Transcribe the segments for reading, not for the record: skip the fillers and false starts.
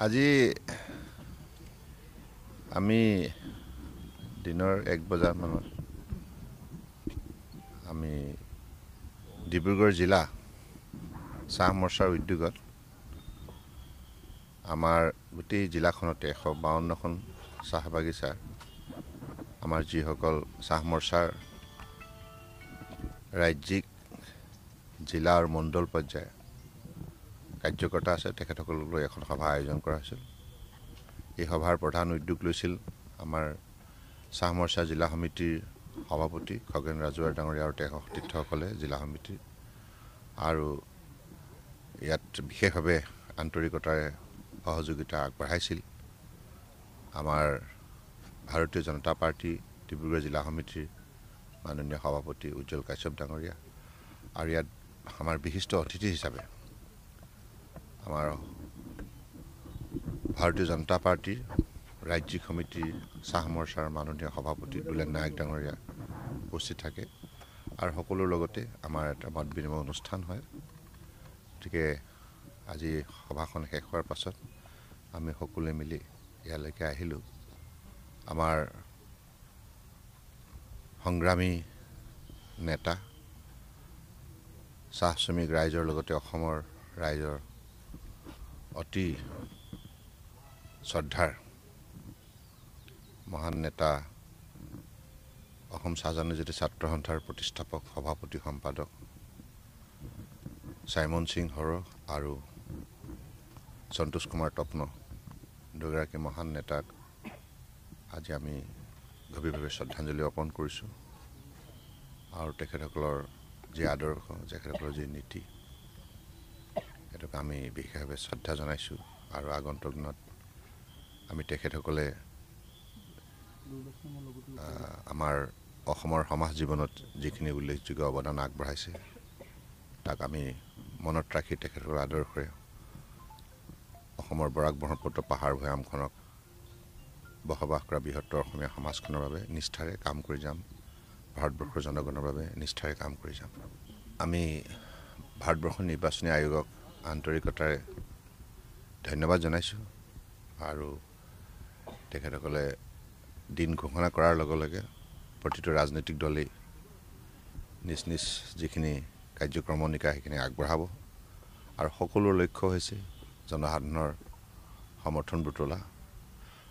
আজি আমি দিনৰ 1 বজাৰ মানত আমি ডিব্ৰুগড় জিলা চাহ মৰ্চাৰ উদ্যোগত আমাৰ গোটেই জিলাখনতে 152খন চাহ বাগিচা আমাৰ যিসকল চাহ মৰ্চাৰ ৰাজ্যিক জিলা আৰু মণ্ডল পৰ্যায়ৰ কাৰ্যকৰ্তা আছে তেখেতসকলক লৈ এখন সভা আয়োজন কৰা হৈছিল। এই সভাৰ প্ৰধান উদ্যোগ লৈছিল আমাৰ চাহ মৰ্চা জিলা সমিতিৰ সভাপতি খগেন ৰাজুৱাৰ ডাঙৰীয়া আৰু তেওঁৰ সতীৰ্থসকলে জিলা সমিতিৰ আৰু ইয়াত বিশেষভাৱে আন্তৰিকতাৰে সহযোগিতা আগবঢ়াইছিল আমাৰ ভাৰতীয় জনতা পাৰ্টি ডিব্ৰুগড় জিলা সমিতিৰ মাননীয় সভাপতি উজ্জ্বল কাশ্যপ ডাঙৰীয়া আৰু ইয়াত আমাৰ বিশিষ্ট অতিথি হিচাপে আমাৰ ভাৰতীয় জনতা পাৰ্টিৰ ৰাজ্যিক সমিতিৰ চাহ মৰ্চাৰ মাননীয় সভাপতি দুলেন নায়ক ডাঙৰীয়া উপস্থিত থাকে আৰু সকলোৰ লগতে আমাৰ এটা মত বিনিময় অনুষ্ঠান হয়। গতিকে আজি সভাখন শেষ হোৱাৰ পাছত আমি সকলোৱে মিলি ইয়ালৈকে আহিলোঁ। আমাৰ সংগ্ৰামী নেতা চাহ শ্ৰমিক ৰাইজৰ লগতে অসমৰ ৰাইজৰ অতি শ্ৰদ্ধাৰ মহান নেতা অসম চাহ জনজাতি ছাত্ৰ সন্থাৰ প্ৰতিষ্ঠাপক সভাপতি সম্পাদক চাইমন সিং হৰ আৰু সন্তোষ কুমাৰ তপ্ন দুগৰাকী মহান নেতাক আজি আমি গভীৰভাৱে শ্ৰদ্ধাঞ্জলি অৰ্পণ কৰিছোঁ আৰু তেখেতসকলৰ যি আদৰ্শ তেখেতসকলৰ যি নীতি সেইটোক আমি বিশেষভাৱে শ্ৰদ্ধা জনাইছোঁ আৰু আগন্তুক দিনত আমি তেখেতসকলে আমাৰ অসমৰ সমাজ জীৱনত যিখিনি উল্লেখযোগ্য অৱদান আগবঢ়াইছে তাক আমি মনত ৰাখি তেখেতসকলৰ আদৰ্শৰে অসমৰ বৰাক ব্ৰহ্মপুত্ৰ পাহাৰ ভৈয়ামখনক বসবাস কৰা বৃহত্তৰ অসমীয়া সমাজখনৰ বাবে নিষ্ঠাৰে কাম কৰি যাম। ভাৰতবৰ্ষৰ জনগণৰ বাবে নিষ্ঠাৰে কাম কৰি যাম। আমি ভাৰতবৰ্ষৰ নিৰ্বাচনী আয়োগক আন্তৰিকতাৰে ধন্যবাদ জনাইছোঁ আৰু তেখেতসকলে দিন ঘোষণা কৰাৰ লগে লগে প্ৰতিটো ৰাজনৈতিক দলেই নিজ নিজ যিখিনি কাৰ্যক্ৰমণিকা সেইখিনি আগবঢ়াব আৰু সকলোৰ লক্ষ্য হৈছে জনসাধাৰণৰ সমৰ্থন বুটলা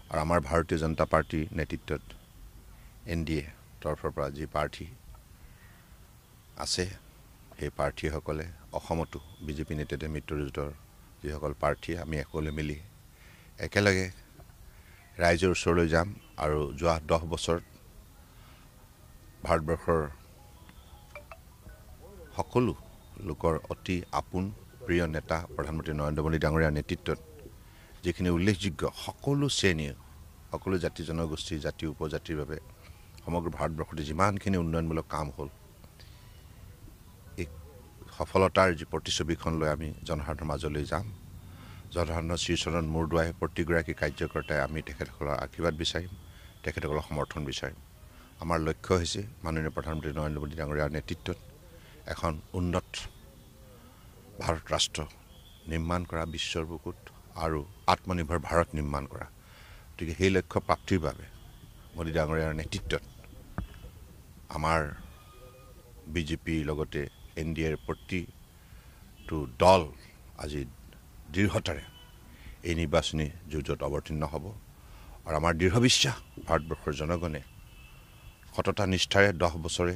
আৰু আমাৰ ভাৰতীয় জনতা পাৰ্টীৰ নেতৃত্বত NDA তৰফৰ পৰা যি প্ৰাৰ্থী আছে সেই প্ৰাৰ্থীসকলে অসমতো বিজেপি নেতৃত্বে মিত্ৰজোঁটৰ যিসকল প্ৰাৰ্থী আমি সকলোৱে মিলি একেলগে ৰাইজৰ ওচৰলৈ যাম আৰু যোৱা 10 বছৰত ভাৰতবৰ্ষৰ সকলো লোকৰ অতি আপোন প্ৰিয় নেতা প্ৰধানমন্ত্ৰী নৰেন্দ্ৰ মোদী ডাঙৰীয়াৰ নেতৃত্বত যিখিনি উল্লেখযোগ্য সকলো শ্ৰেণীৰ সকলো জাতি জনগোষ্ঠী জাতি উপজাতিৰ বাবে সমগ্ৰ ভাৰতবৰ্ষতে যিমানখিনি উন্নয়নমূলক কাম হ'ল এই সফলতাৰ যি প্ৰতিচ্ছবিখন লৈ আমি জনসাধাৰণৰ মাজলৈ যাম। জনসাধাৰণৰ শ্ৰীচৰণত মূৰ দুৱাই প্ৰতিগৰাকী কাৰ্যকৰ্তাই আমি তেখেতসকলৰ আশীৰ্বাদ বিচাৰিম, তেখেতসকলৰ সমৰ্থন বিচাৰিম। আমাৰ লক্ষ্য হৈছে মাননীয় প্ৰধানমন্ত্ৰী নৰেন্দ্ৰ মোদী ডাঙৰীয়াৰ নেতৃত্বত এখন উন্নত ভাৰত ৰাষ্ট্ৰ নিৰ্মাণ কৰা বিশ্বৰ বুকুত আৰু আত্মনিৰ্ভৰ ভাৰত নিৰ্মাণ কৰা। গতিকে সেই লক্ষ্য প্ৰাপ্তিৰ বাবে মোদী ডাঙৰীয়াৰ নেতৃত্বত আমাৰ বিজেপিৰ লগতে NDAৰ প্ৰতিটো দল আজি দৃঢ়তাৰে এই নিৰ্বাচনী যুঁজত অৱতীৰ্ণ হ'ব আৰু আমাৰ দৃঢ় বিশ্বাস ভাৰতবৰ্ষৰ জনগণে সততা নিষ্ঠাৰে 10 বছৰে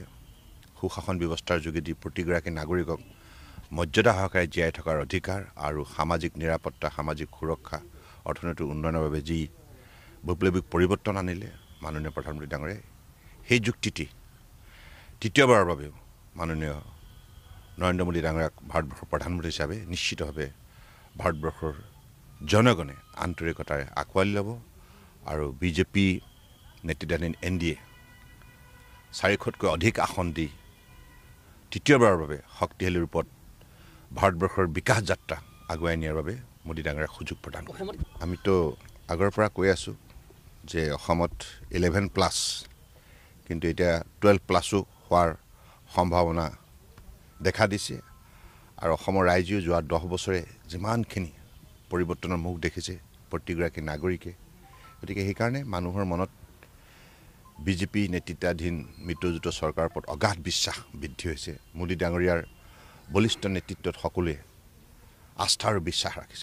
সুশাসন ব্যৱস্থাৰ যোগেদি প্ৰতিগৰাকী নাগৰিকক মৰ্যাদা সহকাৰে জীয়াই থকাৰ অধিকাৰ আৰু সামাজিক নিৰাপত্তা সামাজিক সুৰক্ষা অৰ্থনৈতিক উন্নয়নৰ বাবে যি বৈপ্লৱিক পৰিৱৰ্তন আনিলে মাননীয় প্ৰধানমন্ত্ৰী ডাঙৰীয়াই সেই যুক্তিটি তৃতীয়বাৰৰ বাবে মাননীয় নৰেন্দ্ৰ মোদী ডাঙৰীয়াক ভাৰতবৰ্ষৰ প্ৰধানমন্ত্ৰী হিচাপে নিশ্চিতভাৱে ভাৰতবৰ্ষৰ জনগণে আন্তৰিকতাৰে আঁকোৱালি ল'ব আৰু বিজেপি নেতৃত্বাধীন NDA 400তকৈ অধিক আসন দি তৃতীয়বাৰৰ বাবে শক্তিশালী ৰূপত ভাৰতবৰ্ষৰ বিকাশ যাত্ৰা আগুৱাই নিয়াৰ বাবে মোদী ডাঙৰীয়াক সুযোগ প্ৰদান কৰিব। আমিতো আগৰ পৰা কৈ আছোঁ যে অসমত 11+ কিন্তু এতিয়া 12+ হোৱাৰ সম্ভাৱনা দেখা দিছে আৰু অসমৰ ৰাইজেও যোৱা 10 বছৰে যিমানখিনি পৰিৱৰ্তনৰ মুখ দেখিছে প্ৰতিগৰাকী নাগৰিকে গতিকে সেইকাৰণে মানুহৰ মনত বিজেপি নেতৃত্বাধীন মিত্ৰজোঁটৰ চৰকাৰৰ ওপৰত অগাধ বিশ্বাস বৃদ্ধি হৈছে মোদী ডাঙৰীয়াৰ বলিষ্ঠ নেতৃত্বত সকলোৱে আস্থা আৰু বিশ্বাস ৰাখিছে